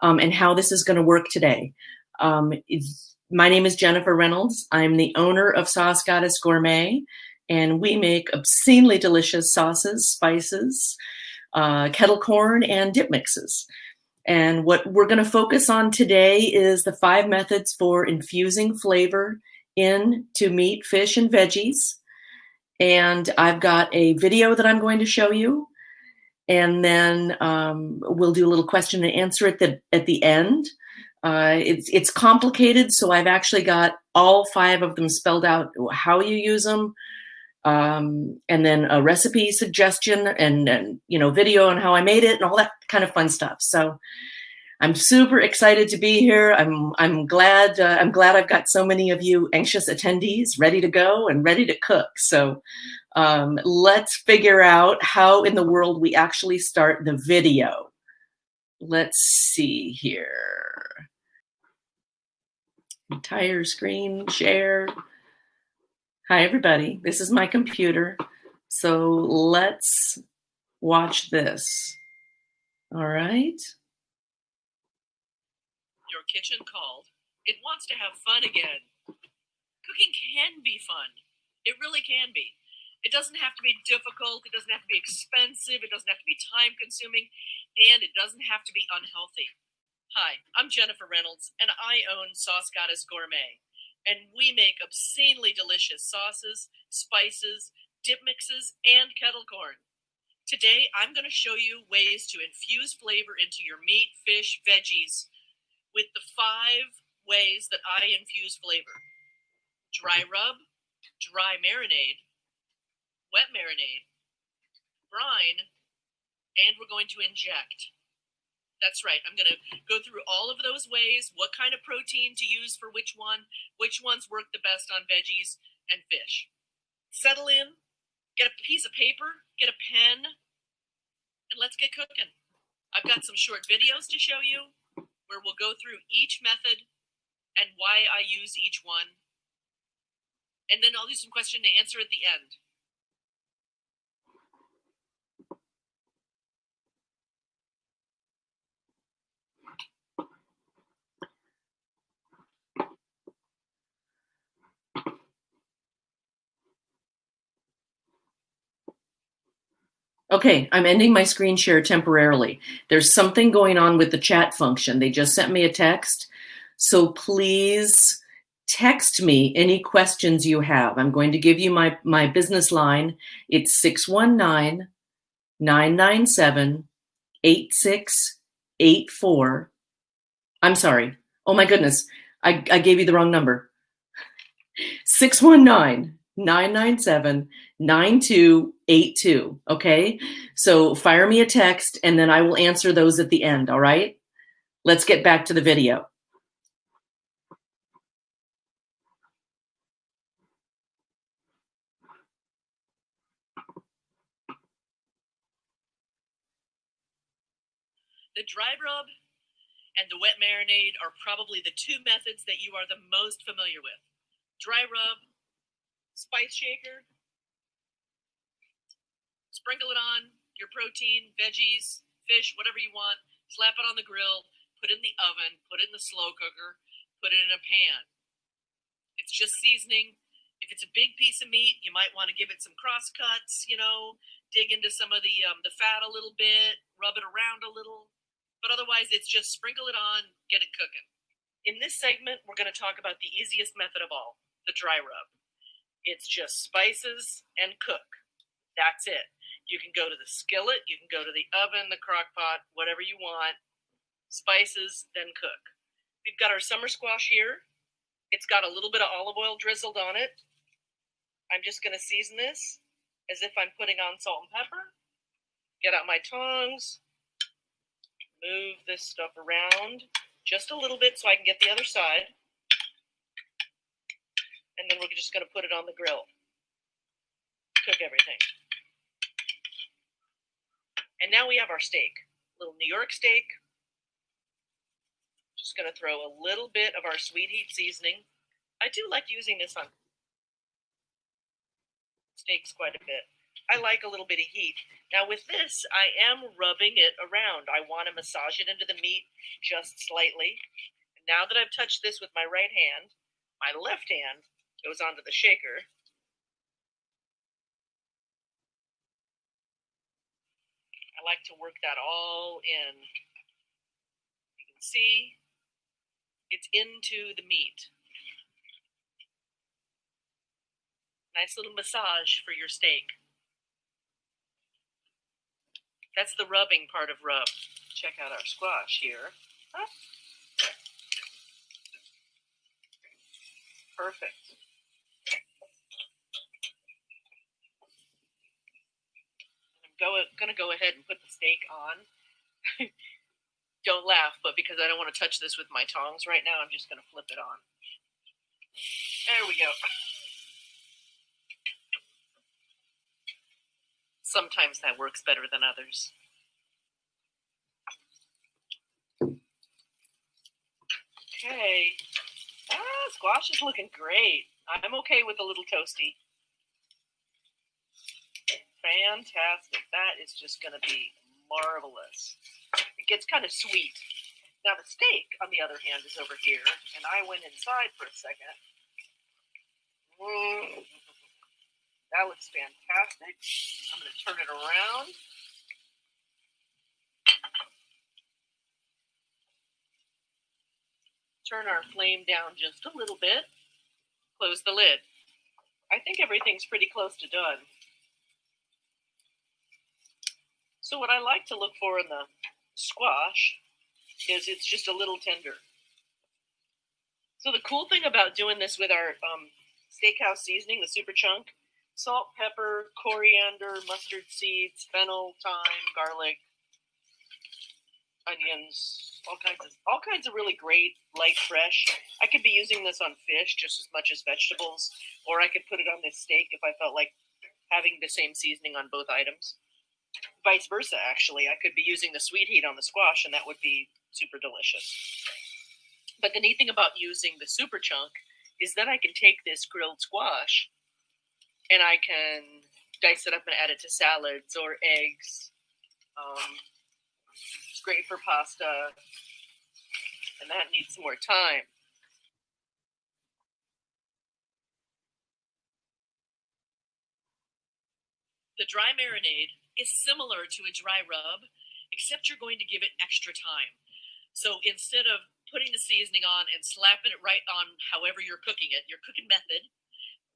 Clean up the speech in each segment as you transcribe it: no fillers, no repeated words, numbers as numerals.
and how this is going to work today. My name is Jennifer Reynolds. I'm the owner of Sauce Goddess Gourmet, and we make obscenely delicious sauces, spices, kettle corn, and dip mixes. And what we're going to focus on today is the 5 methods for infusing flavor into meat, fish, and veggies. And I've got a video that I'm going to show you. And then we'll do a little question and answer at the end. It's complicated, so I've actually got all 5 of them spelled out, how you use them, and then a recipe suggestion, and video on how I made it, and all that kind of fun stuff. So I'm super excited to be here. I'm glad I've got so many of you anxious attendees ready to go and ready to cook. So let's figure out how in the world we actually start the video. Let's see here. Entire screen share. Hi, everybody. This is my computer. So let's watch this. All right. Your kitchen called. It wants to have fun again. Cooking can be fun. It really can be. It doesn't have to be difficult. It doesn't have to be expensive. It doesn't have to be time consuming. And it doesn't have to be unhealthy. Hi, I'm Jennifer Reynolds, and I own Sauce Goddess Gourmet. And we make obscenely delicious sauces, spices, dip mixes, and kettle corn. Today, I'm going to show you ways to infuse flavor into your meat, fish, veggies with the 5 ways that I infuse flavor. Dry rub, dry marinade, wet marinade, brine, and we're going to inject. That's right. I'm going to go through all of those ways, what kind of protein to use for which ones work the best on veggies and fish. Settle in, get a piece of paper, get a pen, and let's get cooking. I've got some short videos to show you where we'll go through each method and why I use each one. And then I'll do some question and answer at the end. Okay, I'm ending my screen share temporarily. There's something going on with the chat function. They just sent me a text. So please text me any questions you have. I'm going to give you my business line. It's 619-997-8684. I'm sorry. Oh my goodness. I gave you the wrong number. 619-997-9282. Okay. So fire me a text and then I will answer those at the end. All right. Let's get back to the video. The dry rub and the wet marinade are probably the 2 methods that you are the most familiar with. Dry rub, spice shaker, sprinkle it on your protein, veggies, fish, whatever you want, slap it on the grill, put it in the oven, put it in the slow cooker, put it in a pan. It's just seasoning. If it's a big piece of meat, you might want to give it some cross cuts, dig into some of the fat a little bit, rub it around a little. But otherwise, it's just sprinkle it on, get it cooking. In this segment, we're going to talk about the easiest method of all, the dry rub. It's just spices and cook. That's it. You can go to the skillet, you can go to the oven, the crock pot, whatever you want. Spices, then cook. We've got our summer squash here. It's got a little bit of olive oil drizzled on it. I'm just going to season this as if I'm putting on salt and pepper. Get out my tongs. Move this stuff around just a little bit so I can get the other side. And then we're just going to put it on the grill. Cook everything. And now we have our steak. A little New York steak. Just going to throw a little bit of our sweet heat seasoning. I do like using this on steaks quite a bit. I like a little bit of heat. Now with this, I am rubbing it around. I want to massage it into the meat just slightly. And now that I've touched this with my right hand, my left hand goes onto the shaker. I like to work that all in. You can see it's into the meat. Nice little massage for your steak. That's the rubbing part of rub. Check out our squash here. Huh? Perfect. I'm going to go ahead and put the steak on. Don't laugh, but because I don't want to touch this with my tongs right now, I'm just going to flip it on. There we go. Sometimes that works better than others. Okay. Squash is looking great. I'm okay with a little toasty. Fantastic. That is just going to be marvelous. It gets kind of sweet. Now the steak, on the other hand, is over here, and I went inside for a second. That looks fantastic. I'm going to turn it around. Turn our flame down just a little bit. Close the lid. I think everything's pretty close to done. So what I like to look for in the squash is it's just a little tender. So the cool thing about doing this with our steakhouse seasoning, the super chunk, salt, pepper, coriander, mustard seeds, fennel, thyme, garlic, onions, all kinds of really great, light, fresh. I could be using this on fish just as much as vegetables, or I could put it on this steak if I felt like having the same seasoning on both items. Vice versa, actually. I could be using the sweet heat on the squash, and that would be super delicious. But the neat thing about using the super chunk is that I can take this grilled squash and I can dice it up and add it to salads or eggs. It's great for pasta, and that needs some more time. The dry marinade is similar to a dry rub, except you're going to give it extra time. So instead of putting the seasoning on and slapping it right on however you're cooking it, your cooking method,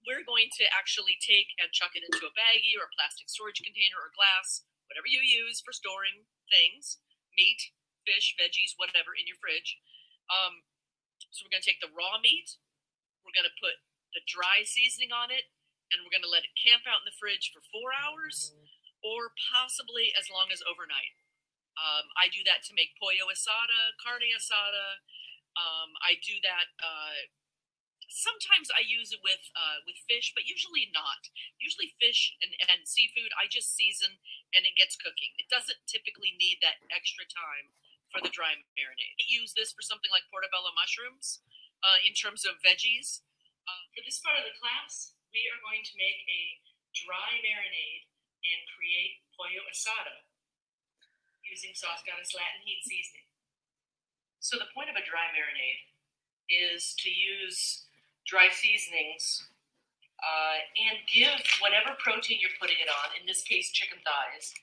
we're going to actually take and chuck it into a baggie or a plastic storage container or glass, whatever you use for storing things, meat, fish, veggies, whatever, in your fridge. So we're going to take the raw meat, we're going to put the dry seasoning on it, and we're going to let it camp out in the fridge for 4 hours or possibly as long as overnight. I do that to make pollo asada, carne asada. I do that. Sometimes I use it with fish, but usually not. Usually fish and seafood, I just season and it gets cooking. It doesn't typically need that extra time for the dry marinade. I use this for something like portobello mushrooms in terms of veggies. For this part of the class, we are going to make a dry marinade and create pollo asada using Sauce-Goddess Latin heat seasoning. So the point of a dry marinade is to use dry seasonings and give whatever protein you're putting it on, in this case chicken thighs.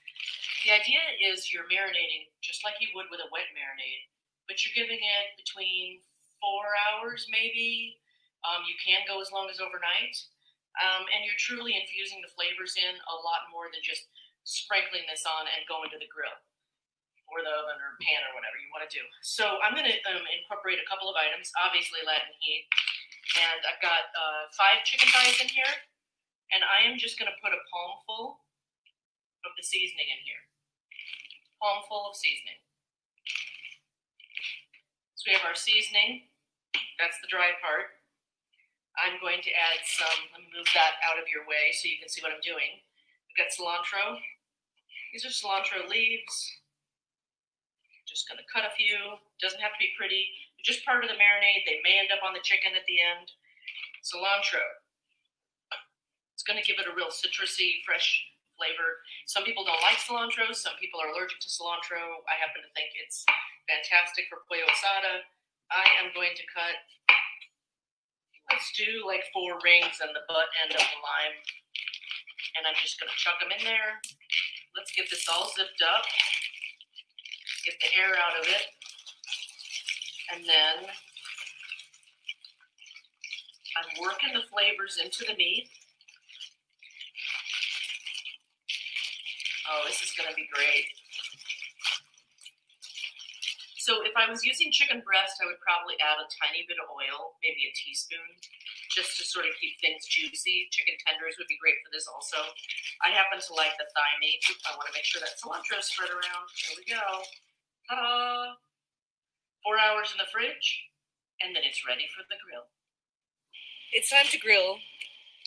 The idea is you're marinating just like you would with a wet marinade, but you're giving it between 4 hours maybe. You can go as long as overnight. And you're truly infusing the flavors in a lot more than just sprinkling this on and going to the grill or the oven or pan or whatever you want to do. So I'm going to incorporate a couple of items, obviously Latin heat. And I've got 5 chicken thighs in here. And I am just going to put a palmful of the seasoning in here. Palmful of seasoning. So we have our seasoning. That's the dry part. I'm going to add some, let me move that out of your way so you can see what I'm doing. We've got cilantro. These are cilantro leaves. Just going to cut a few. Doesn't have to be pretty. They're just part of the marinade. They may end up on the chicken at the end. Cilantro. It's going to give it a real citrusy, fresh flavor. Some people don't like cilantro. Some people are allergic to cilantro. I happen to think it's fantastic for pollo asada. I am going to cut, let's do like 4 rings on the butt end of the lime. And I'm just going to chuck them in there. Let's get this all zipped up. Get the air out of it. And then I'm working the flavors into the meat. Oh, this is going to be great. So if I was using chicken breast, I would probably add a tiny bit of oil, maybe a teaspoon, just to sort of keep things juicy. Chicken tenders would be great for this also. I happen to like the thigh meat. I want to make sure that cilantro is spread around. There we go. Ta-da! 4 hours in the fridge, and then it's ready for the grill. It's time to grill,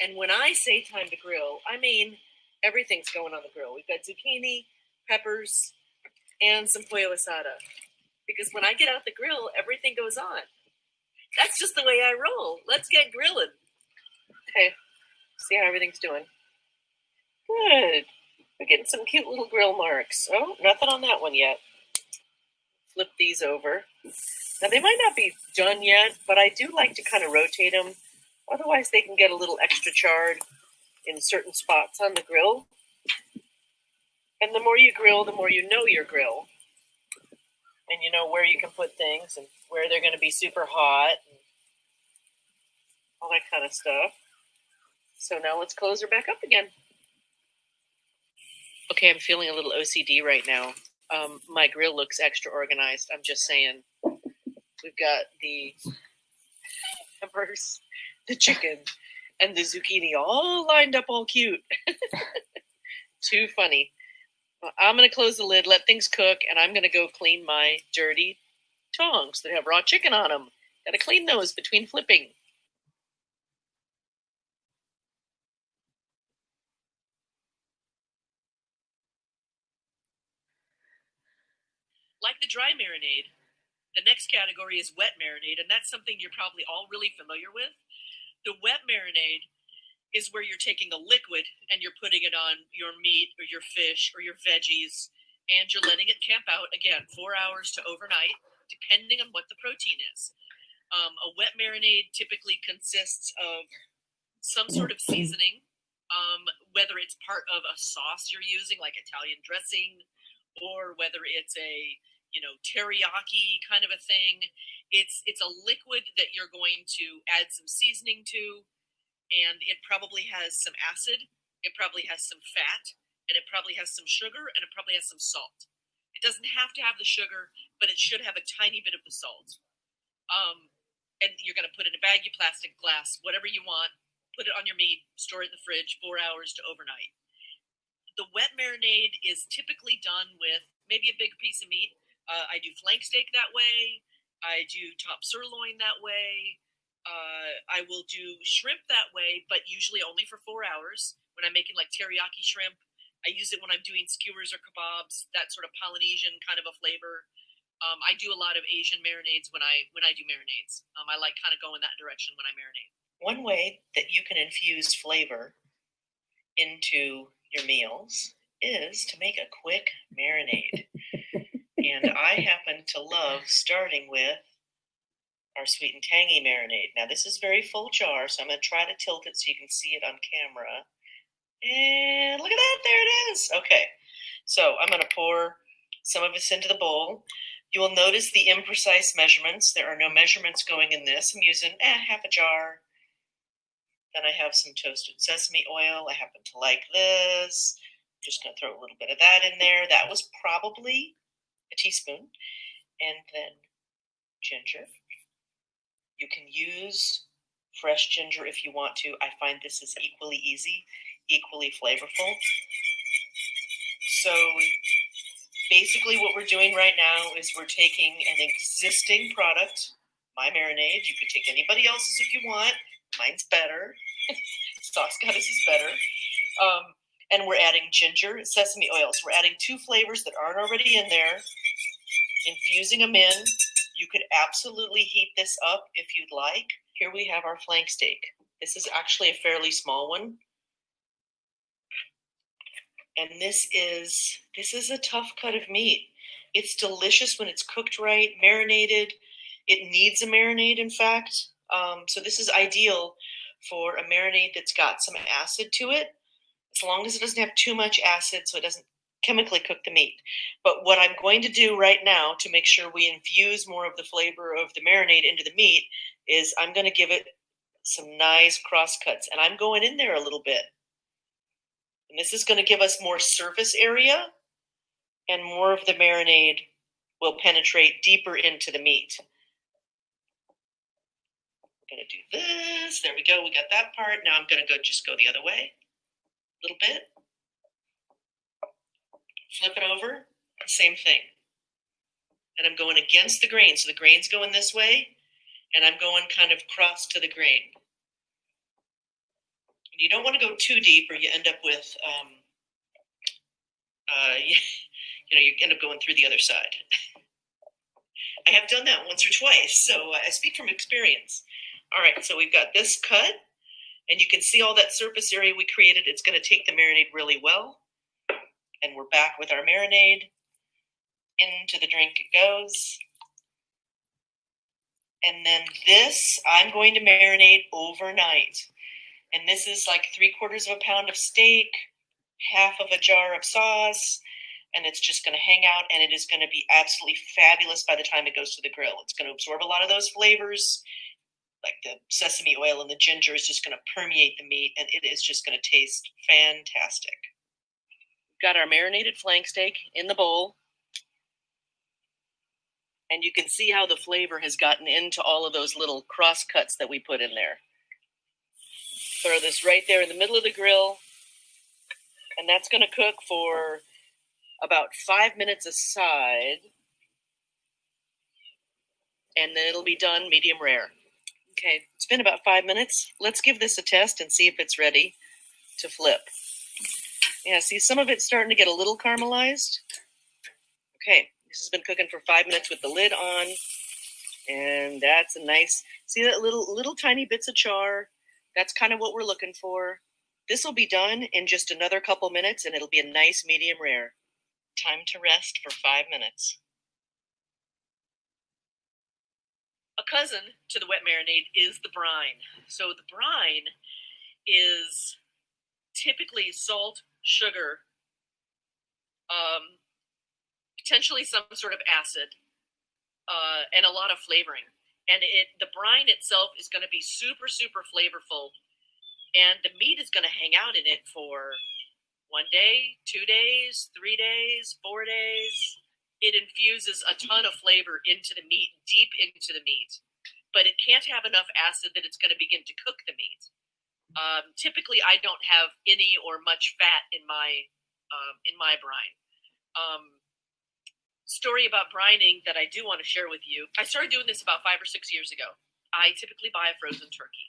and when I say time to grill, I mean everything's going on the grill. We've got zucchini, peppers, and some pollo asada. Because when I get out the grill, everything goes on. That's just the way I roll. Let's get grilling. Okay, see how everything's doing. Good. We're getting some cute little grill marks. Oh, nothing on that one yet. Flip these over. Now, they might not be done yet, but I do like to kind of rotate them. Otherwise, they can get a little extra charred in certain spots on the grill. And the more you grill, the more you know your grill. And you know where you can put things and where they're going to be super hot and all that kind of stuff. So now let's close her back up again. Okay, I'm feeling a little OCD right now. My grill looks extra organized. I'm just saying. We've got the peppers, the chicken, and the zucchini all lined up all cute. Too funny. I'm going to close the lid, let things cook, and I'm going to go clean my dirty tongs that have raw chicken on them. Got to clean those between flipping. Like the dry marinade, the next category is wet marinade, and that's something you're probably all really familiar with. The wet marinade is where you're taking a liquid and you're putting it on your meat or your fish or your veggies, and you're letting it camp out, again, 4 hours to overnight, depending on what the protein is. A wet marinade typically consists of some sort of seasoning, whether it's part of a sauce you're using, like Italian dressing, or whether it's a teriyaki kind of a thing. It's a liquid that you're going to add some seasoning to, and it probably has some acid, it probably has some fat, and it probably has some sugar, and it probably has some salt. It doesn't have to have the sugar, but it should have a tiny bit of the salt. And you're going to put it in a baggie, plastic, glass, whatever you want, put it on your meat, store it in the fridge 4 hours to overnight. The wet marinade is typically done with maybe a big piece of meat. I do flank steak that way. I do top sirloin that way. I will do shrimp that way, but usually only for 4 hours. When I'm making like teriyaki shrimp, I use it when I'm doing skewers or kebabs, that sort of Polynesian kind of a flavor. I do a lot of Asian marinades when I do marinades. I like kind of go in that direction when I marinate. One way that you can infuse flavor into your meals is to make a quick marinade. And I happen to love starting with our sweet and tangy marinade. Now, this is very full jar, so I'm going to try to tilt it so you can see it on camera. And look at that, there it is. Okay, so I'm going to pour some of this into the bowl. You will notice the imprecise measurements. There are no measurements going in this. I'm using half a jar. Then I have some toasted sesame oil. I happen to like this. I'm just going to throw a little bit of that in there. That was probably a teaspoon. And then ginger. You can use fresh ginger if you want to. I find this is equally easy, equally flavorful. So basically what we're doing right now is we're taking an existing product, my marinade. You could take anybody else's if you want. Mine's better. Sauce Goddess is better. And we're adding ginger and sesame oil. So we're adding 2 flavors that aren't already in there, infusing them in. You could absolutely heat this up if you'd like. Here we have our flank steak. This is actually a fairly small one. And this is a tough cut of meat. It's delicious when it's cooked right, marinated. It needs a marinade, in fact. So this is ideal for a marinade that's got some acid to it, as long as it doesn't have too much acid so it doesn't chemically cook the meat. But what I'm going to do right now to make sure we infuse more of the flavor of the marinade into the meat is I'm going to give it some nice cross cuts, and I'm going in there a little bit. And this is going to give us more surface area, and more of the marinade will penetrate deeper into the meat. We're going to do this. There we go. We got that part. Now I'm going to just go the other way a little bit. Flip it over. Same thing. And I'm going against the grain. So the grain's going this way, and I'm going kind of cross to the grain. And you don't want to go too deep, or you end up with, you end up going through the other side. I have done that once or twice, so I speak from experience. All right, so we've got this cut, and you can see all that surface area we created. It's going to take the marinade really well. And we're back with our marinade. Into the drink it goes. And then this, I'm going to marinate overnight. And this is like 3/4 of a pound of steak, half of a jar of sauce, and it's just going to hang out, and it is going to be absolutely fabulous by the time it goes to the grill. It's going to absorb a lot of those flavors, like the sesame oil and the ginger is just going to permeate the meat, and it is just going to taste fantastic. We've got our marinated flank steak in the bowl, and you can see how the flavor has gotten into all of those little cross cuts that we put in there. Throw this right there in the middle of the grill, and that's going to cook for about 5 minutes aside, and then it'll be done medium rare. Okay, it's been about 5 minutes. Let's give this a test and see if it's ready to flip. Yeah, see, some of it's starting to get a little caramelized. Okay, this has been cooking for 5 minutes with the lid on, and that's a nice, see that little tiny bits of char? That's kind of what we're looking for. This will be done in just another couple minutes, and it'll be a nice medium rare. Time to rest for 5 minutes. A cousin to the wet marinade is the brine. So the brine is typically salt, sugar, potentially some sort of acid, and a lot of flavoring. And the brine itself is going to be super, super flavorful. And the meat is going to hang out in it for 1 day, 2 days, 3 days, 4 days. It infuses a ton of flavor into the meat, deep into the meat. But it can't have enough acid that it's going to begin to cook the meat. Typically, I don't have any or much fat in my brine. Story about brining that I do want to share with you. I started doing this about 5 or 6 years ago. I typically buy a frozen turkey.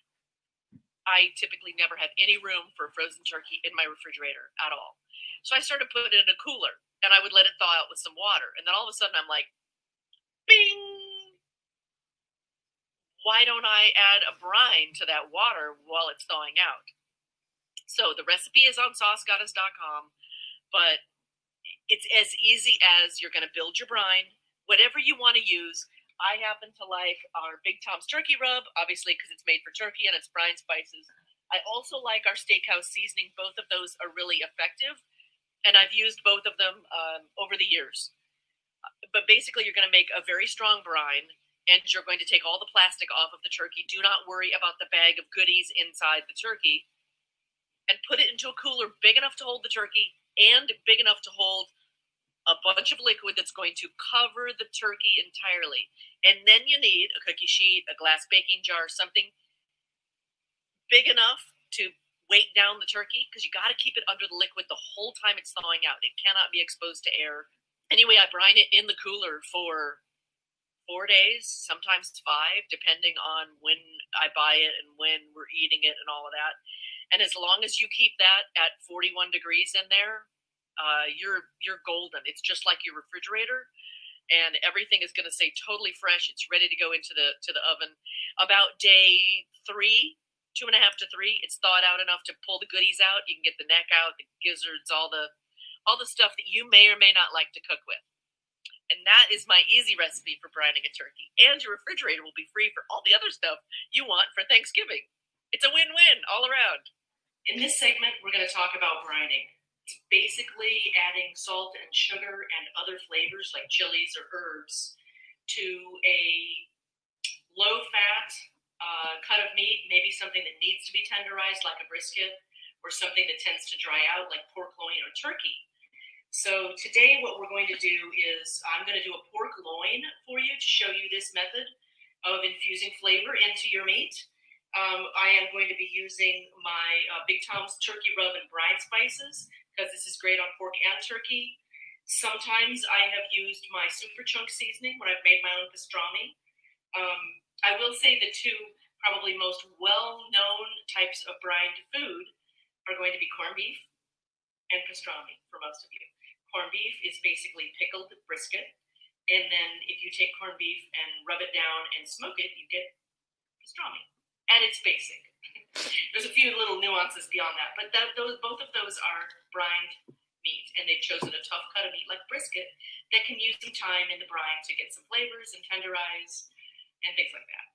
I typically never have any room for a frozen turkey in my refrigerator at all. So I started putting it in a cooler, and I would let it thaw out with some water. And then all of a sudden I'm like, bing! Why don't I add a brine to that water while it's thawing out? So the recipe is on saucegoddess.com, but it's as easy as you're going to build your brine, whatever you want to use. I happen to like our Big Tom's turkey rub, obviously because it's made for turkey and it's brine spices. I also like our steakhouse seasoning. Both of those are really effective, and I've used both of them over the years. But basically, you're going to make a very strong brine, and you're going to take all the plastic off of the turkey. Do not worry about the bag of goodies inside the turkey, and put it into a cooler big enough to hold the turkey and big enough to hold a bunch of liquid that's going to cover the turkey entirely. And then you need a cookie sheet, a glass baking jar, something big enough to weight down the turkey, because you got to keep it under the liquid the whole time it's thawing out. It cannot be exposed to air. Anyway, I brine it in the cooler for 4 days, sometimes 5, depending on when I buy it and when we're eating it and all of that. And as long as you keep that at 41 degrees in there, you're golden. It's just like your refrigerator, and everything is going to stay totally fresh. It's ready to go into the oven. About day 3, 2.5 to 3, it's thawed out enough to pull the goodies out. You can get the neck out, the gizzards, all the all the stuff that you may or may not like to cook with. And that is my easy recipe for brining a turkey. And your refrigerator will be free for all the other stuff you want for Thanksgiving. It's a win-win all around. In this segment, we're going to talk about brining. It's basically adding salt and sugar and other flavors like chilies or herbs to a low-fat cut of meat, maybe something that needs to be tenderized like a brisket, or something that tends to dry out like pork loin or turkey. So today what we're going to do is I'm going to do a pork loin for you to show you this method of infusing flavor into your meat. I am going to be using my Big Tom's turkey rub and brine spices because this is great on pork and turkey. Sometimes I have used my super chunk seasoning when I've made my own pastrami. I will say the two probably most well-known types of brined food are going to be corned beef and pastrami for most of you. Corned beef is basically pickled brisket, and then if you take corned beef and rub it down and smoke it, you get pastrami. At its basic. There's a few little nuances beyond that, but both of those are brined meat, and they've chosen a tough cut of meat like brisket that can use some time in the brine to get some flavors and tenderize and things like that.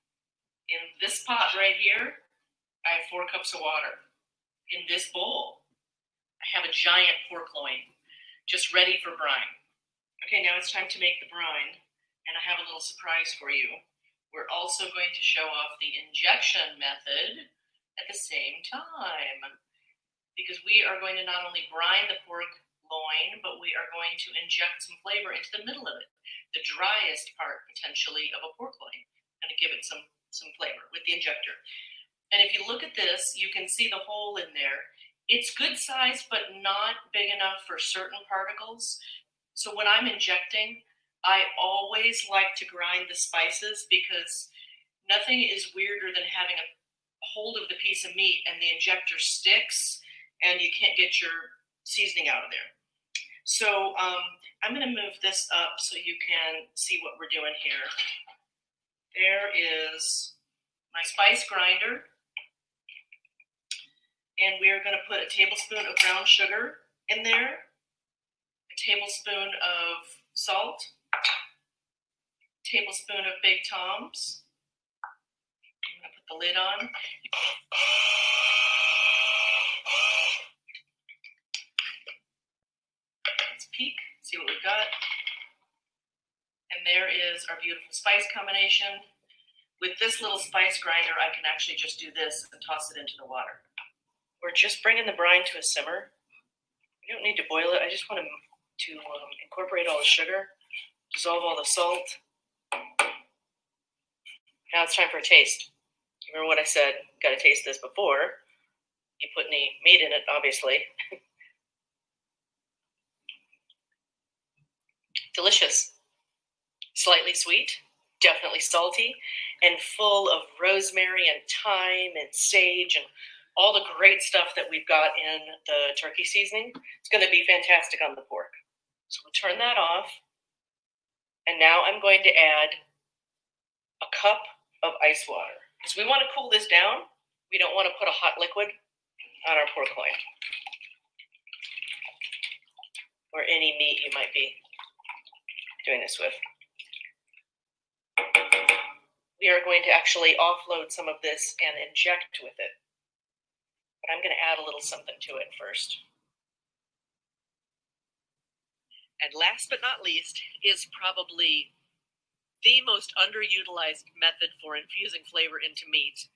In this pot right here, I have 4 cups of water. In this bowl, I have a giant pork loin, just ready for brine. Okay, now it's time to make the brine, and I have a little surprise for you. We're also going to show off the injection method at the same time, because we are going to not only brine the pork loin, but we are going to inject some flavor into the middle of it, the driest part potentially of a pork loin, and to give it some flavor with the injector. And if you look at this, you can see the hole in there. It's good size, but not big enough for certain particles. So when I'm injecting, I always like to grind the spices because nothing is weirder than having a hold of the piece of meat and the injector sticks and you can't get your seasoning out of there. So I'm going to move this up so you can see what we're doing here. There is my spice grinder. And we're going to put a tablespoon of brown sugar in there, a tablespoon of salt, a tablespoon of Big Tom's. I'm going to put the lid on. Let's peek, see what we've got. And there is our beautiful spice combination. With this little spice grinder, I can actually just do this and toss it into the water. We're just bringing the brine to a simmer. We don't need to boil it. I just want to incorporate all the sugar, dissolve all the salt. Now it's time for a taste. Remember what I said, got to taste this before you put any meat in it, obviously. Delicious. Slightly sweet, definitely salty, and full of rosemary and thyme and sage and all the great stuff that we've got in the turkey seasoning. It's going to be fantastic on the pork. So we'll turn that off. And now I'm going to add a cup of ice water. Because we want to cool this down. We don't want to put a hot liquid on our pork loin. Or any meat you might be doing this with. We are going to actually offload some of this and inject with it. But I'm going to add a little something to it first. And last but not least is probably the most underutilized method for infusing flavor into meat.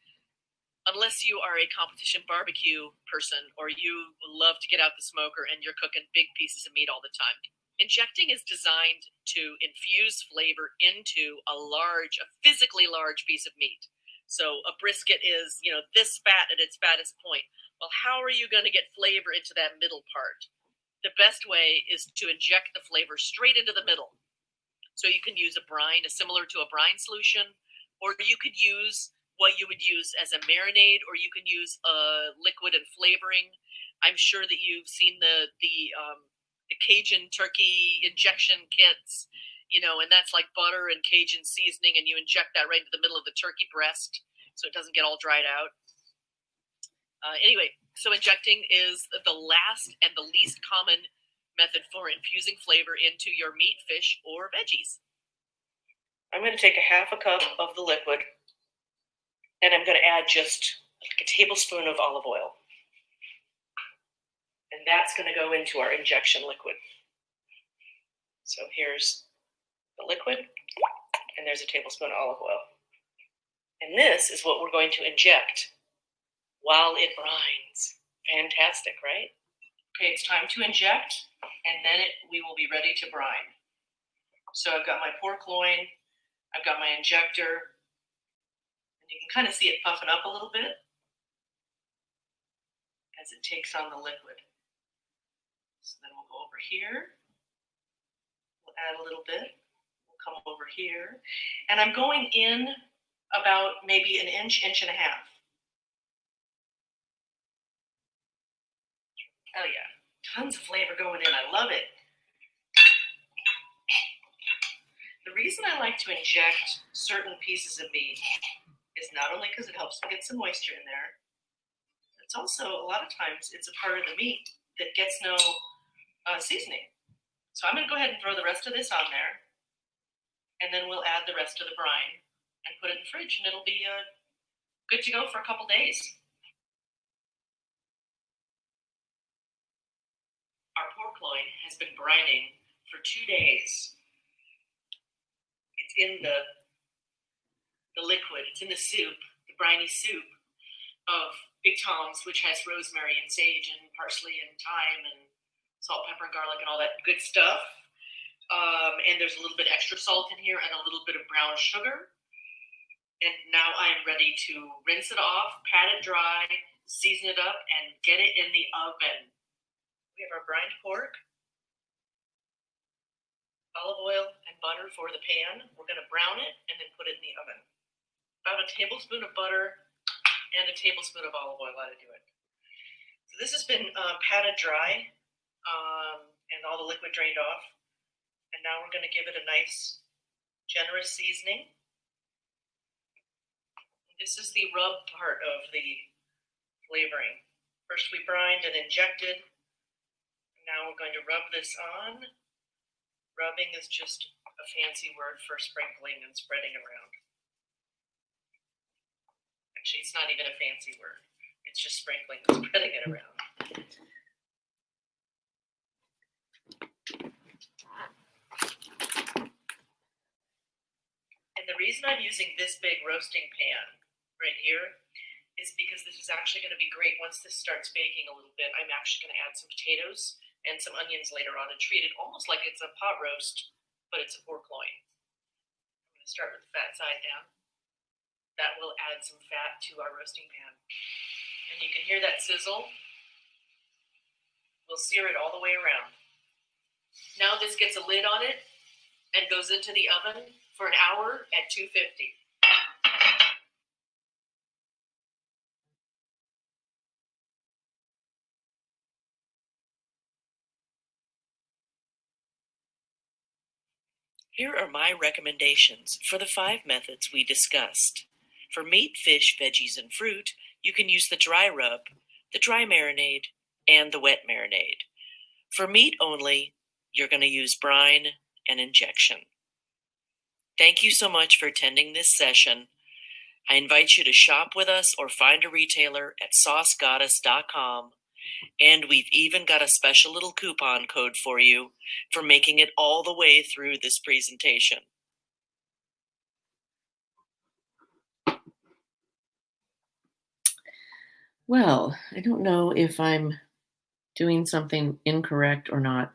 Unless you are a competition barbecue person or you love to get out the smoker and you're cooking big pieces of meat all the time. Injecting is designed to infuse flavor into a physically large piece of meat. So a brisket is, this fat at its fattest point. Well, how are you going to get flavor into that middle part? The best way is to inject the flavor straight into the middle. So you can use a brine, similar to a brine solution, or you could use what you would use as a marinade, or you can use a liquid and flavoring. I'm sure that you've seen the Cajun turkey injection kits, and that's like butter and Cajun seasoning, and you inject that right into the middle of the turkey breast so it doesn't get all dried out. Anyway, so injecting is the last and the least common method for infusing flavor into your meat, fish, or veggies. I'm going to take a half a cup of the liquid, and I'm going to add just like a tablespoon of olive oil. And that's going to go into our injection liquid. So here's the liquid, and there's a tablespoon of olive oil. And this is what we're going to inject while it brines. Fantastic, right? Okay, it's time to inject, and then we will be ready to brine. So I've got my pork loin, I've got my injector, and you can kind of see it puffing up a little bit as it takes on the liquid. So then we'll go over here, we'll add a little bit, we'll come over here, and I'm going in about maybe an inch, inch and a half. Oh yeah, tons of flavor going in, I love it. The reason I like to inject certain pieces of meat is not only because it helps me get some moisture in there, it's also a lot of times it's a part of the meat that gets no seasoning. So I'm going to go ahead and throw the rest of this on there, and then we'll add the rest of the brine and put it in the fridge, and it'll be good to go for a couple days. Our pork loin has been brining for 2 days. It's in the liquid, it's in the soup, the briny soup of Big Tom's, which has rosemary and sage and parsley and thyme and salt, pepper, and garlic and all that good stuff. And there's a little bit extra salt in here and a little bit of brown sugar. And now I'm ready to rinse it off, pat it dry, season it up, and get it in the oven. We have our brined pork, olive oil and butter for the pan. We're going to brown it and then put it in the oven. About a tablespoon of butter and a tablespoon of olive oil ought to do it. So this has been patted dry and all the liquid drained off. And now we're going to give it a nice, generous seasoning. This is the rub part of the flavoring. First we brined and injected. Now we're going to rub this on. Rubbing is just a fancy word for sprinkling and spreading around. Actually, it's not even a fancy word. It's just sprinkling and spreading it around. And the reason I'm using this big roasting pan right here is because this is actually going to be great once this starts baking a little bit. I'm actually going to add some potatoes and some onions later on and treat it almost like it's a pot roast, but it's a pork loin. I'm going to start with the fat side down. That will add some fat to our roasting pan. And you can hear that sizzle. We'll sear it all the way around. Now this gets a lid on it and goes into the oven for an hour at 250. Here are my recommendations for the 5 methods we discussed. For meat, fish, veggies, and fruit, you can use the dry rub, the dry marinade, and the wet marinade. For meat only, you're going to use brine and injection. Thank you so much for attending this session. I invite you to shop with us or find a retailer at saucegoddess.com. And we've even got a special little coupon code for you for making it all the way through this presentation. Well, I don't know if I'm doing something incorrect or not.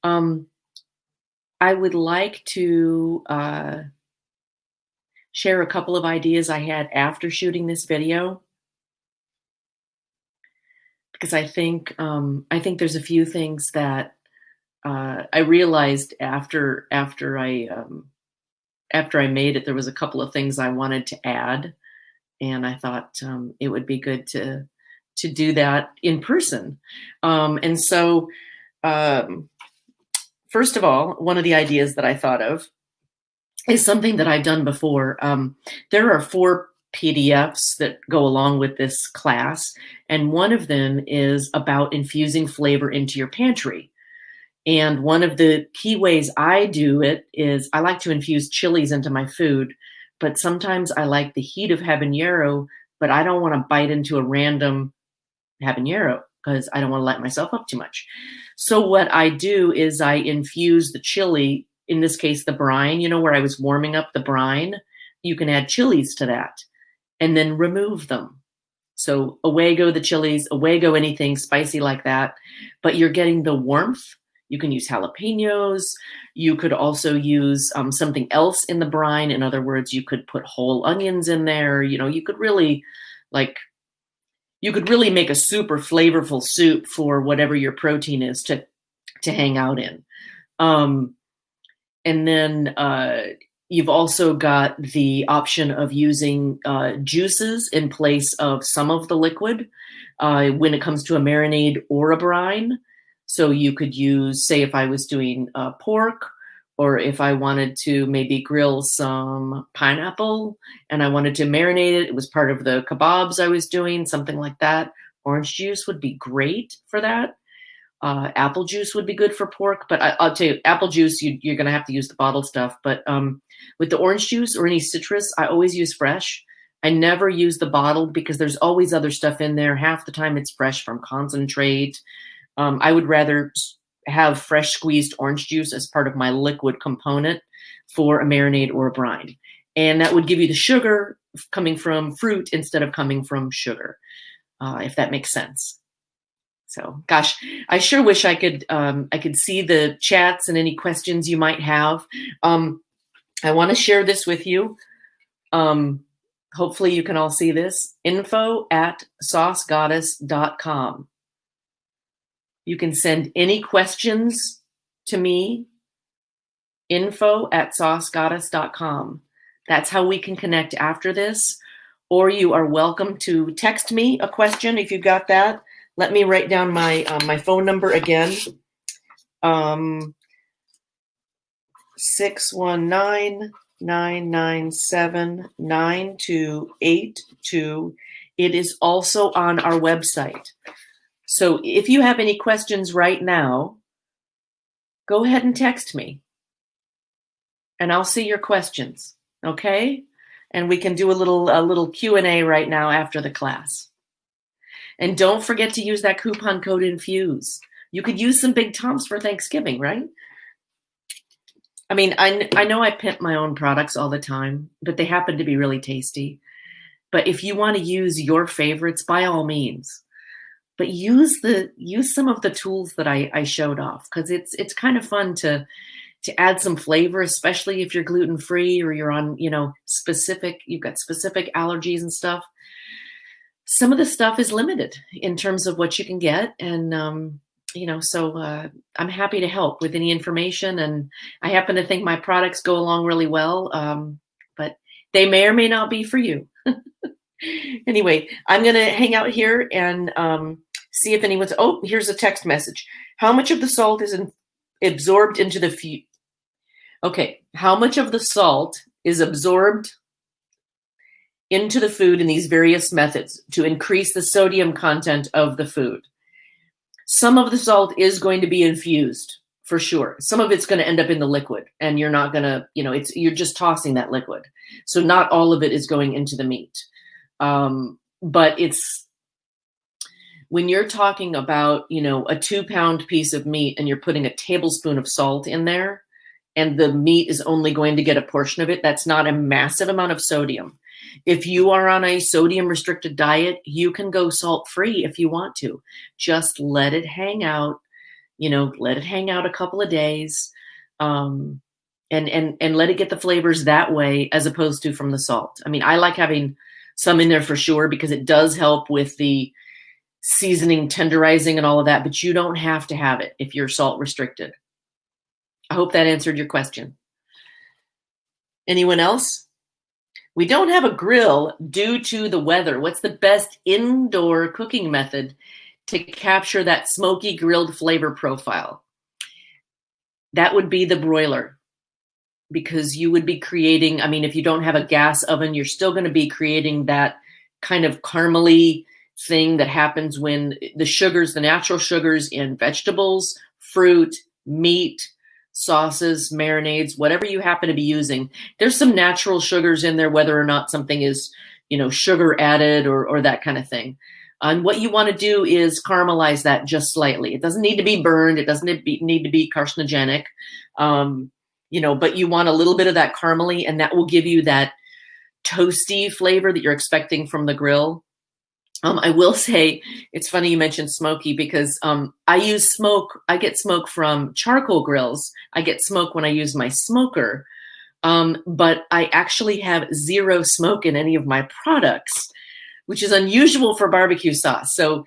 I would like to share a couple of ideas I had after shooting this video, because I think there's a few things that I realized after I made it. There was a couple of things I wanted to add, and I thought it would be good to do that in person. And so, first of all, one of the ideas that I thought of is something that I've done before. There are 4 PDFs that go along with this class, and one of them is about infusing flavor into your pantry. And one of the key ways I do it is I like to infuse chilies into my food, but sometimes I like the heat of habanero, but I don't want to bite into a random habanero because I don't want to light myself up too much. So what I do is I infuse the chili, in this case, the brine, where I was warming up the brine. You can add chilies to that and then remove them. So away go the chilies, away go anything spicy like that, but you're getting the warmth. You can use jalapenos. You could also use something else in the brine. In other words, you could put whole onions in there. You could really make a super flavorful soup for whatever your protein is to hang out in. And then you've also got the option of using juices in place of some of the liquid when it comes to a marinade or a brine. So you could use, say, if I was doing pork, or if I wanted to maybe grill some pineapple and I wanted to marinate it, it was part of the kebabs I was doing, something like that. Orange juice would be great for that. Apple juice would be good for pork, but I'll tell you, apple juice, you're going to have to use the bottled stuff. But with the orange juice or any citrus, I always use fresh. I never use the bottled because there's always other stuff in there. Half the time it's fresh from concentrate. I would rather have fresh squeezed orange juice as part of my liquid component for a marinade or a brine. And that would give you the sugar coming from fruit instead of coming from sugar, if that makes sense. So, gosh, I sure wish I could see the chats and any questions you might have. I want to share this with you. Hopefully you can all see this. info@saucegoddess.com. You can send any questions to me, info@saucegoddess.com. That's how we can connect after this. Or you are welcome to text me a question if you've got that. Let me write down my phone number again. 619-997-9282. It is also on our website. So if you have any questions right now, go ahead and text me and I'll see your questions. Okay? And we can do a little Q&A right now after the class. And don't forget to use that coupon code Infuse. You could use some Big Toms for Thanksgiving, right? I mean, I know I pimp my own products all the time, but they happen to be really tasty. But if you want to use your favorites, by all means. But use some of the tools that I showed off, because it's kind of fun to add some flavor, especially if you're gluten-free or you're on, you've got specific allergies and stuff. Some of the stuff is limited in terms of what you can get. And, so I'm happy to help with any information. And I happen to think my products go along really well, but they may or may not be for you. Anyway, I'm going to hang out here and see if anyone's... Oh, here's a text message. How much of the salt is absorbed into the food? Okay, how much of the salt is absorbed into the food in these various methods to increase the sodium content of the food? Some of the salt is going to be infused, for sure. Some of it's going to end up in the liquid, and you're not going to, you're just tossing that liquid. So not all of it is going into the meat. But when you're talking about, a 2-pound piece of meat and you're putting a tablespoon of salt in there and the meat is only going to get a portion of it, that's not a massive amount of sodium. If you are on a sodium restricted diet, you can go salt free if you want to. Just let it hang out, let it hang out a couple of days, and let it get the flavors that way as opposed to from the salt. I mean, I like having some in there for sure because it does help with the seasoning, tenderizing, and all of that, but you don't have to have it if you're salt restricted. I hope that answered your question. Anyone else? We don't have a grill due to the weather. What's the best indoor cooking method to capture that smoky grilled flavor profile? That would be the broiler, because you would be creating, if you don't have a gas oven, you're still going to be creating that kind of caramely thing that happens when the natural sugars in vegetables, fruit, meat, sauces, marinades, whatever you happen to be using. There's some natural sugars in there, whether or not something is, sugar added or that kind of thing. And what you want to do is caramelize that just slightly. It doesn't need to be burned. It doesn't need to be carcinogenic. But you want a little bit of that caramely, and that will give you that toasty flavor that you're expecting from the grill. I will say, it's funny you mentioned smoky, because I get smoke from charcoal grills. I get smoke when I use my smoker, but I actually have zero smoke in any of my products, which is unusual for barbecue sauce. So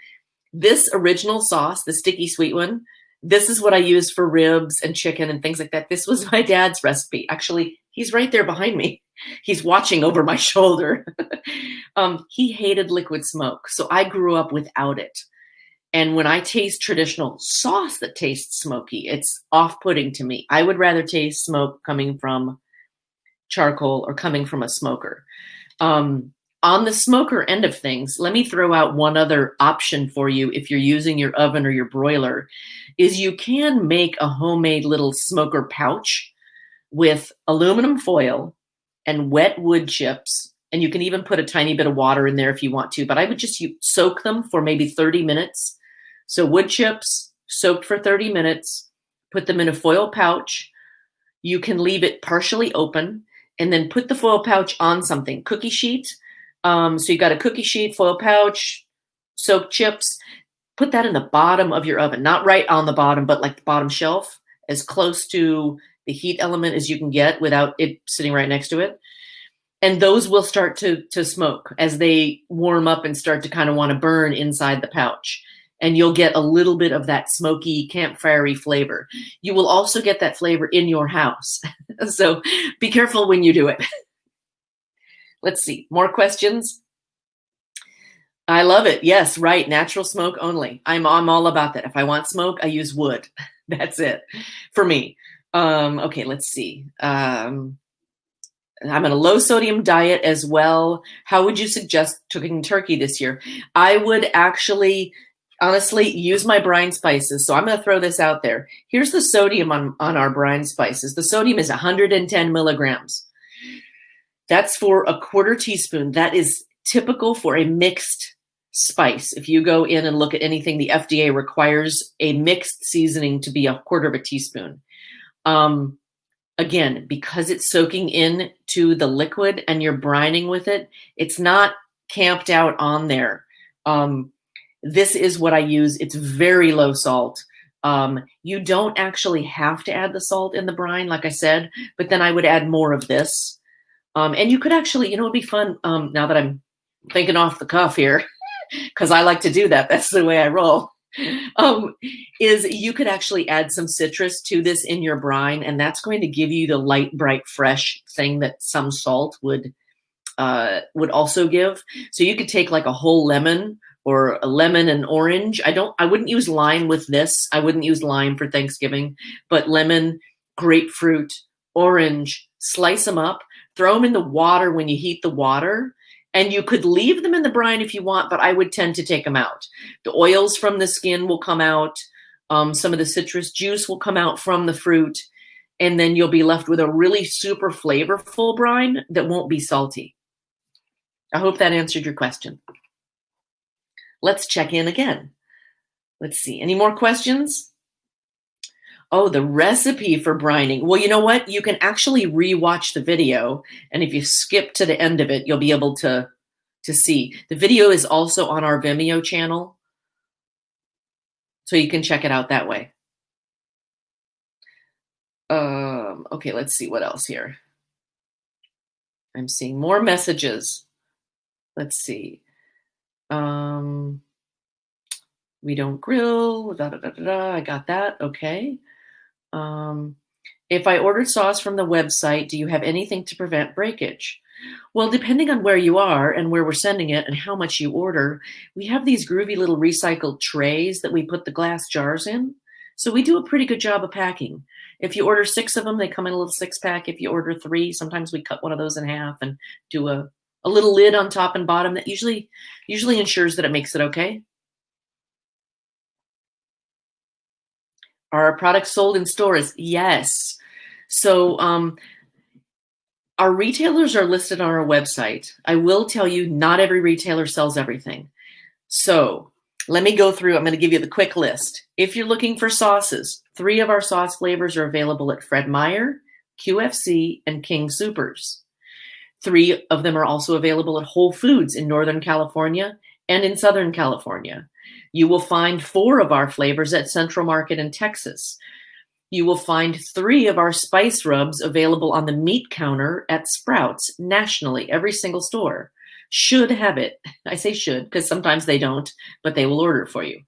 this original sauce, the sticky sweet one, this is what I use for ribs and chicken and things like that. This was my dad's recipe. Actually, he's right there behind me. He's watching over my shoulder. He hated liquid smoke, so I grew up without it. And when I taste traditional sauce that tastes smoky, it's off-putting to me. I would rather taste smoke coming from charcoal or coming from a smoker. On the smoker end of things, let me throw out one other option for you if you're using your oven or your broiler, is you can make a homemade little smoker pouch with aluminum foil and wet wood chips. And you can even put a tiny bit of water in there if you want to, but I would just soak them for maybe 30 minutes. So wood chips soaked for 30 minutes, put them in a foil pouch. You can leave it partially open and then put the foil pouch on something, cookie sheet. So you got a cookie sheet, foil pouch, soaked chips, put that in the bottom of your oven, not right on the bottom, but like the bottom shelf, as close to the heat element as you can get without it sitting right next to it. And those will start to smoke as they warm up and start to kind of want to burn inside the pouch. And you'll get a little bit of that smoky campfire-y flavor. You will also get that flavor in your house. So be careful when you do it. Let's see, more questions? I love it. Yes, right. Natural smoke only. I'm all about that. If I want smoke, I use wood. That's it for me. Okay, let's see. I'm on a low sodium diet as well. How would you suggest cooking turkey this year? I would actually, honestly, use my brine spices. So I'm going to throw this out there. Here's the sodium on our brine spices. The sodium is 110 milligrams. That's for a quarter teaspoon. That is typical for a mixed spice. If you go in and look at anything, the FDA requires a mixed seasoning to be a quarter of a teaspoon. Again, because it's soaking into the liquid and you're brining with it, it's not camped out on there. This is what I use. It's very low salt. You don't actually have to add the salt in the brine, like I said, but then I would add more of this. And you could actually, it'd be fun, now that I'm thinking off the cuff here, because I like to do that. That's the way I roll. Is you could actually add some citrus to this in your brine, and that's going to give you the light, bright, fresh thing that some salt would also give. So you could take like a whole lemon or a lemon and orange. I wouldn't use lime with this. I wouldn't use lime for Thanksgiving, but lemon, grapefruit, orange, slice them up, throw them in the water when you heat the water. And you could leave them in the brine if you want, but I would tend to take them out. The oils from the skin will come out. Some of the citrus juice will come out from the fruit. And then you'll be left with a really super flavorful brine that won't be salty. I hope that answered your question. Let's check in again. Let's see. Any more questions? Oh, the recipe for brining. Well, you know what? You can actually rewatch the video. And if you skip to the end of it, you'll be able to see. The video is also on our Vimeo channel. So you can check it out that way. Okay, let's see what else here. I'm seeing more messages. Let's see. We don't grill. I got that. Okay. If I ordered sauce from the website, do you have anything to prevent breakage? Well, depending on where you are and where we're sending it and how much you order, we have these groovy little recycled trays that we put the glass jars in. So we do a pretty good job of packing. If you order 6 of them, they come in a little 6-pack. If you order 3, sometimes we cut one of those in half and do a little lid on top and bottom that usually ensures that it makes it okay. Are our products sold in stores? Yes. So our retailers are listed on our website. I will tell you, not every retailer sells everything. So let me go through. I'm going to give you the quick list. If you're looking for sauces, 3 of our sauce flavors are available at Fred Meyer, QFC, and King Soopers. 3 of them are also available at Whole Foods in Northern California and in Southern California. You will find 4 of our flavors at Central Market in Texas. You will find 3 of our spice rubs available on the meat counter at Sprouts nationally. Every single store should have it. I say should because sometimes they don't, but they will order it for you.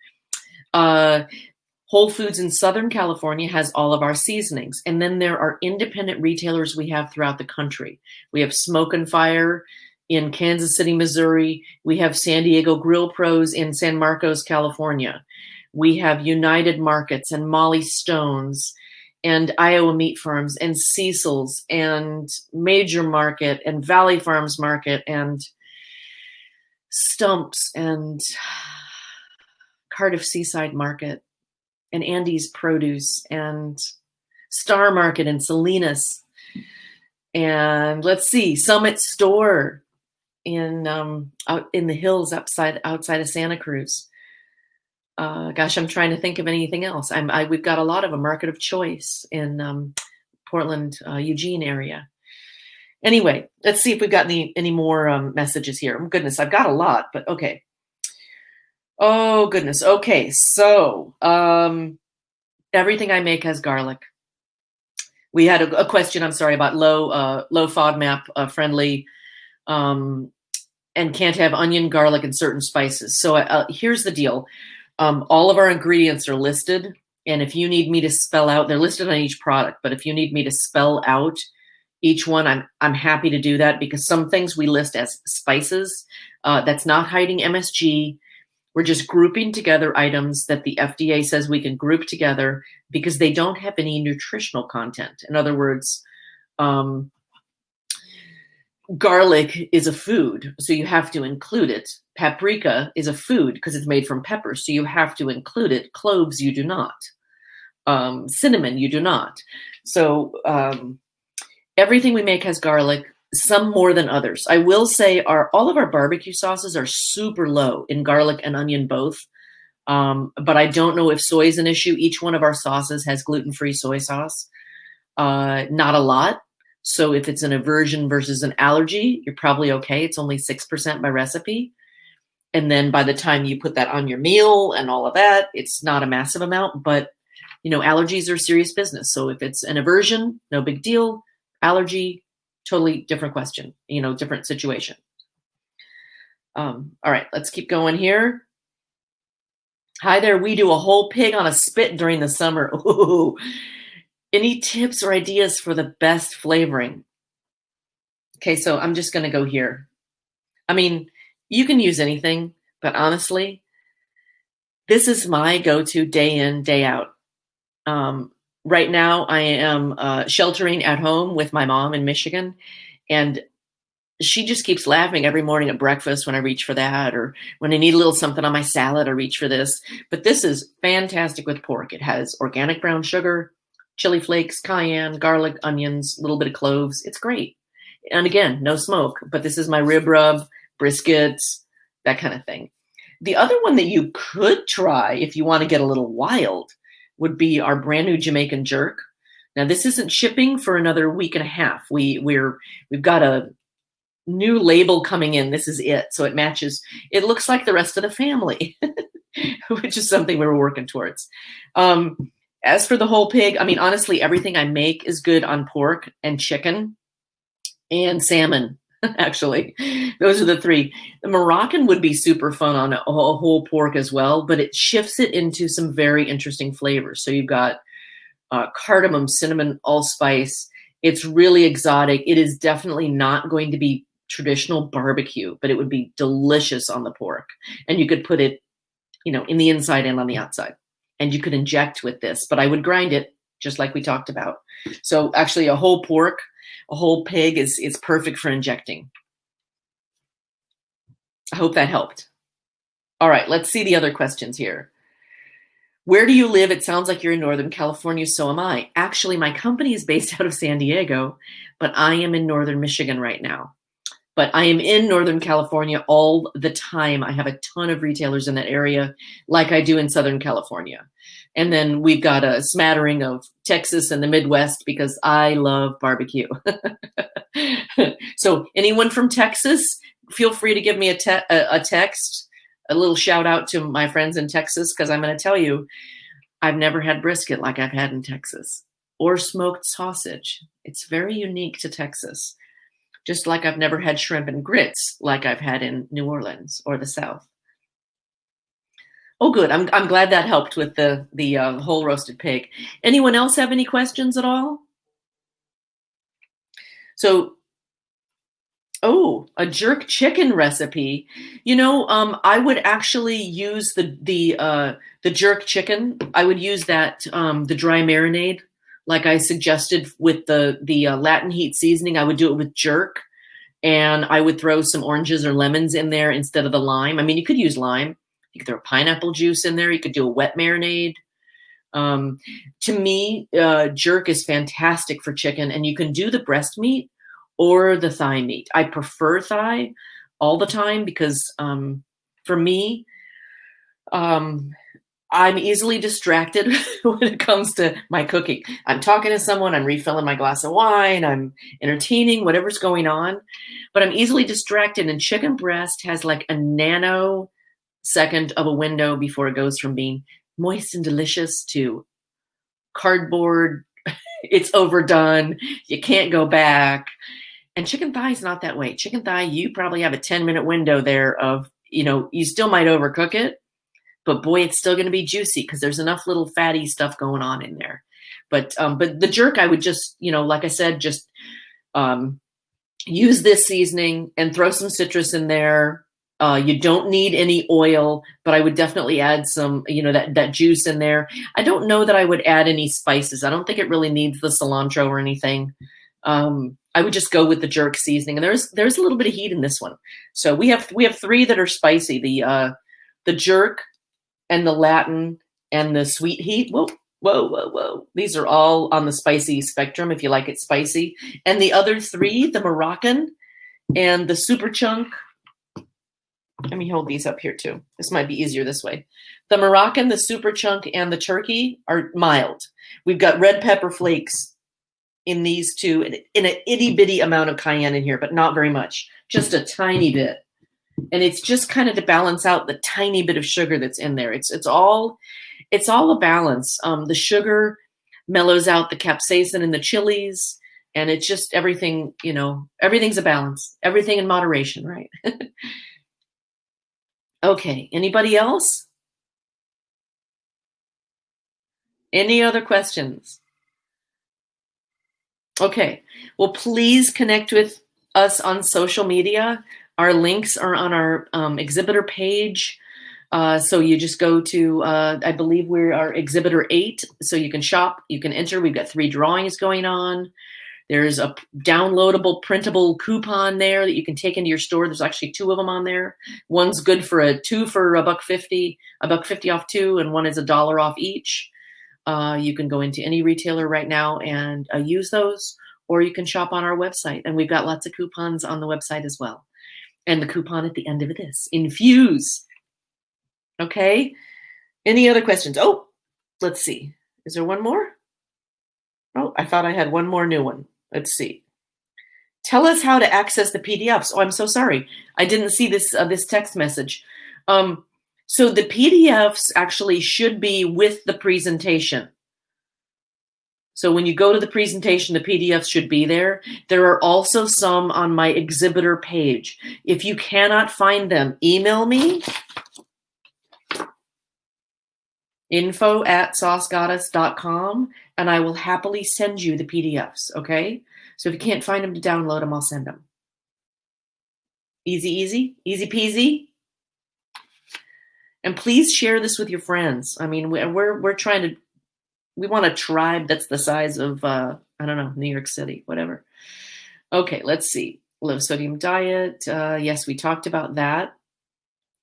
Whole Foods in Southern California has all of our seasonings. And then there are independent retailers we have throughout the country. We have Smoke and Fire in Kansas City, Missouri. We have San Diego Grill Pros in San Marcos, California. We have United Markets and Molly Stone's and Iowa Meat Farms and Cecil's and Major Market and Valley Farms Market and Stumps and Cardiff Seaside Market and Andy's Produce and Star Market and Salinas. And let's see, Summit Store in out in the hills outside of Santa Cruz. Gosh, I'm trying to think of anything else. We've got a lot of a market of choice in Portland, Eugene area. Anyway, let's see if we've got any more messages here. Oh, goodness, I've got a lot, but okay. Oh, goodness. Okay, so everything I make has garlic. We had a question, I'm sorry, about low FODMAP friendly and can't have onion, garlic, and certain spices. So here's the deal. All of our ingredients are listed, and if you need me to spell out, they're listed on each product, but if you need me to spell out each one, I'm happy to do that because some things we list as spices. That's not hiding MSG. We're just grouping together items that the FDA says we can group together because they don't have any nutritional content. In other words, garlic is a food, so you have to include it. Paprika is a food because it's made from pepper, so you have to include it. Cloves, you do not. Cinnamon, you do not. So everything we make has garlic, some more than others. I will say all of our barbecue sauces are super low in garlic and onion both. But I don't know if soy is an issue. Each one of our sauces has gluten-free soy sauce. Not a lot. So if it's an aversion versus an allergy, you're probably okay. It's only 6% by recipe. And then by the time you put that on your meal and all of that, it's not a massive amount. But, allergies are serious business. So if it's an aversion, no big deal. Allergy, totally different question, different situation. All right, let's keep going here. Hi there, we do a whole pig on a spit during the summer. Ooh. Any tips or ideas for the best flavoring? Okay, so I'm just going to go here. I mean, you can use anything, but honestly, this is my go-to day in, day out. Right now, I am sheltering at home with my mom in Michigan, and she just keeps laughing every morning at breakfast when I reach for that, or when I need a little something on my salad, I reach for this. But this is fantastic with pork. It has organic brown sugar, chili flakes, cayenne, garlic, onions, a little bit of cloves. It's great. And again, no smoke, but this is my rib rub, briskets, that kind of thing. The other one that you could try if you want to get a little wild would be our brand new Jamaican jerk. Now, this isn't shipping for another week and a half. We've got a new label coming in. This is it. So it matches. It looks like the rest of the family, which is something we were working towards. As for the whole pig, I mean, honestly, everything I make is good on pork and chicken and salmon. Actually, those are the 3. The Moroccan would be super fun on a whole pork as well, but it shifts it into some very interesting flavors. So you've got cardamom, cinnamon, allspice. It's really exotic. It is definitely not going to be traditional barbecue, but it would be delicious on the pork. And you could put it, in the inside and on the outside. And you could inject with this, but I would grind it just like we talked about. So actually a whole pork, a whole pig is perfect for injecting. I hope that helped. All right, let's see the other questions here. Where do you live? It sounds like you're in Northern California. So am I. Actually, my company is based out of San Diego, but I am in Northern Michigan right now. But I am in Northern California all the time. I have a ton of retailers in that area, like I do in Southern California. And then we've got a smattering of Texas and the Midwest because I love barbecue. So anyone from Texas, feel free to give me a text, a little shout out to my friends in Texas, because I'm going to tell you, I've never had brisket like I've had in Texas, or smoked sausage. It's very unique to Texas. Just like I've never had shrimp and grits like I've had in New Orleans or the South. Oh, good. I'm glad that helped with the whole roasted pig. Anyone else have any questions at all? So, a jerk chicken recipe. I would actually use the jerk chicken. I would use that the dry marinade, like I suggested with the Latin heat seasoning. I would do it with jerk, and I would throw some oranges or lemons in there instead of the lime. I mean, you could use lime. You could throw pineapple juice in there. You could do a wet marinade. To me, jerk is fantastic for chicken, and you can do the breast meat or the thigh meat. I prefer thigh all the time because for me, I'm easily distracted when it comes to my cooking. I'm talking to someone, I'm refilling my glass of wine, I'm entertaining, whatever's going on, but I'm easily distracted. And chicken breast has like a nanosecond of a window before it goes from being moist and delicious to cardboard. It's overdone. You can't go back. And chicken thigh is not that way. Chicken thigh, you probably have a 10-minute window there of, you still might overcook it, but boy, it's still going to be juicy because there's enough little fatty stuff going on in there. But the jerk, I would just, like I said, just use this seasoning and throw some citrus in there. You don't need any oil, but I would definitely add some, that juice in there. I don't know that I would add any spices. I don't think it really needs the cilantro or anything. I would just go with the jerk seasoning, and there's a little bit of heat in this one. So we have 3 that are spicy: the jerk and the Latin and the sweet heat. Whoa, whoa, whoa, whoa! These are all on the spicy spectrum if you like it spicy. And the other 3, the Moroccan and the super chunk. Let me hold these up here too. This might be easier this way. The Moroccan, the super chunk, and the turkey are mild. We've got red pepper flakes in these 2, in an itty bitty amount of cayenne in here, but not very much, just a tiny bit. And it's just kind of to balance out the tiny bit of sugar that's in there. It's all a balance. The sugar mellows out the capsaicin and the chilies, and it's just everything, everything's a balance, everything in moderation, right? Okay. Anybody else? Any other questions? Okay. Well, please connect with us on social media. Our links are on our exhibitor page. So you just go to, I believe we are exhibitor 8. So you can shop, you can enter. We've got 3 drawings going on. There's a downloadable printable coupon there that you can take into your store. There's actually 2 of them on there. One's good for 2 for $1.50, $1.50 off 2, and one is $1 off each. You can go into any retailer right now and use those, or you can shop on our website. And we've got lots of coupons on the website as well. And the coupon at the end of this, Infuse. Okay. Any other questions? Oh, let's see. Is there one more? Oh, I thought I had one more new one. Let's see. Tell us how to access the PDFs. Oh, I'm so sorry. I didn't see this text message. So the PDFs actually should be with the presentation. So when you go to the presentation, the PDFs should be there. There are also some on my exhibitor page. If you cannot find them, email me, info@saucegoddess.com, and I will happily send you the PDFs, okay? So if you can't find them to download them, I'll send them. Easy peasy. And please share this with your friends. I mean, we're trying to, we want a tribe that's the size of, I don't know, New York City, whatever. Okay, let's see. Low sodium diet. Yes, we talked about that.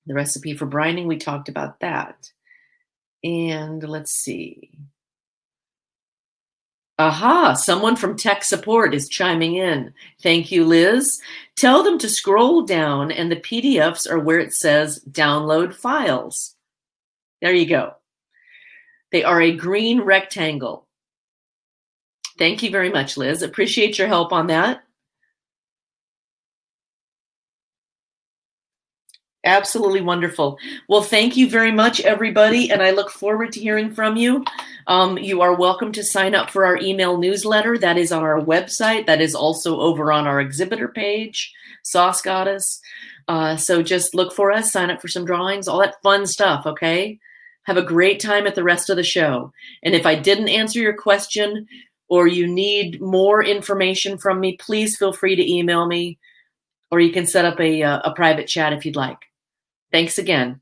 The recipe for brining, we talked about that. And let's see. Aha, someone from tech support is chiming in. Thank you, Liz. Tell them to scroll down and the PDFs are where it says download files. There you go. They are a green rectangle. Thank you very much, Liz. Appreciate your help on that. Absolutely wonderful. Well, thank you very much, everybody, and I look forward to hearing from you. You are welcome to sign up for our email newsletter. That is on our website. That is also over on our exhibitor page, Sauce Goddess. So just look for us, sign up for some drawings, all that fun stuff, okay? Have a great time at the rest of the show. And if I didn't answer your question or you need more information from me, please feel free to email me, or you can set up a private chat if you'd like. Thanks again.